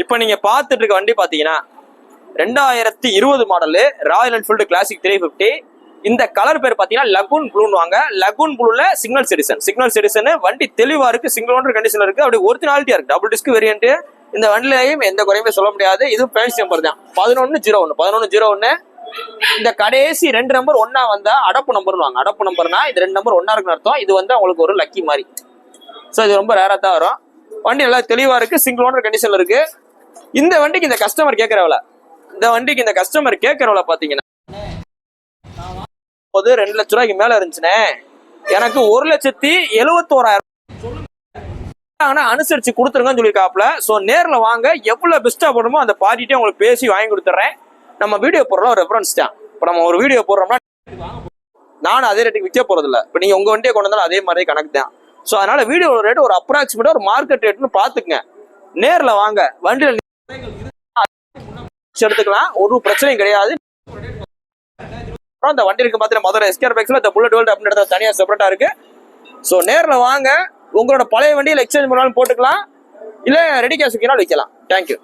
இப்போ நீங்க பார்த்துட்டு இருக்க வண்டி பாத்தீங்கன்னா 2020 மாடலு ராயல் என்ஃபீல்டு கிளாசிக் 350. இந்த கலர் பேர் பாத்தீங்கன்னா லகூன் ப்ளூன்னு. லகூன் ப்ளூல சிக்னல் எடிஷன் வண்டி தெளிவா இருக்கு, சிங்கிள் ஓனர் கண்டிஷன்ல இருக்கு, அப்படி ஒரிஜினாலிட்டியா இருக்கு. Double disk variant. இந்த வண்டிலையும் எந்த குறையுமே சொல்ல முடியாது. இதுவும் பேன்ஸ் நம்பர் தான் 1101. இந்த கடைசி 2 நம்பர் ஒன்னா வந்தா அடப்பு நம்பர்வாங்க. அடப்பு நம்பர்னா இது 2 நம்பர் ஒன்னா இருக்குன்னு அர்த்தம். இது வந்து அவங்களுக்கு ஒரு லக்கி மாதிரி. ஸோ இது ரொம்ப ரேரா தான் வரும். வண்டி நல்லா தெளிவா இருக்கு, சிங்கிள் ஓனர் கண்டிஷன்ல இருக்கு. இந்த வண்டிக்கு இந்த கஸ்டமர் கேட்கறவள பாத்தீங்கன்னா 2 லட்ச ரூபாய்க்கு மேல இருந்துச்சுனே, எனக்கு 1,71,000 அனுசரிச்சு கொடுத்துருங்கன்னு சொல்லியிருக்காப்ல. ஸோ நேர்ல வாங்க, எவ்வளவு பெஸ்டா போடணுமோ அந்த பார்ட்டிட்டே உங்களுக்கு பேசி வாங்கி கொடுத்துட்றேன். நம்ம வீடியோ போடுறோம், ஒரு ரெஃபரன்ஸ் தான். இப்போ நம்ம ஒரு வீடியோ போடுறோம்னா நானும் அதே ரேட்டுக்கு விற்க போறது இல்லை. இப்போ நீங்க உங்க வண்டியை கொண்டு வந்தாலும் அதே மாதிரி கணக்கு தான். ஸோ அதனால வீடியோ ரேட் ஒரு அப்ராக்சிமேட்டா ஒரு மார்க்கெட் ரேட்னு பாத்துக்குங்க. நேர்ல வாங்க, வண்டியில எடுத்துக்கலாம், ஒரு பிரச்சனையும் கிடையாது. அந்த வண்டி இருக்கு பாத்தீங்கன்னா மதுரை எஸ்கேர் பைக்ஸ்ல இந்த புல்லட் வேர்ல்ட் அப்படின்னு தனியா செப்பரேட்டா இருக்கு. ஸோ நேர்ல வாங்க, உங்களோட பழைய வண்டியில எக்ஸ்சேஞ்ச் பண்ணாலும் போட்டுக்கலாம், இல்ல ரெடி கேஷ் விற்கலாம். தேங்க்யூ.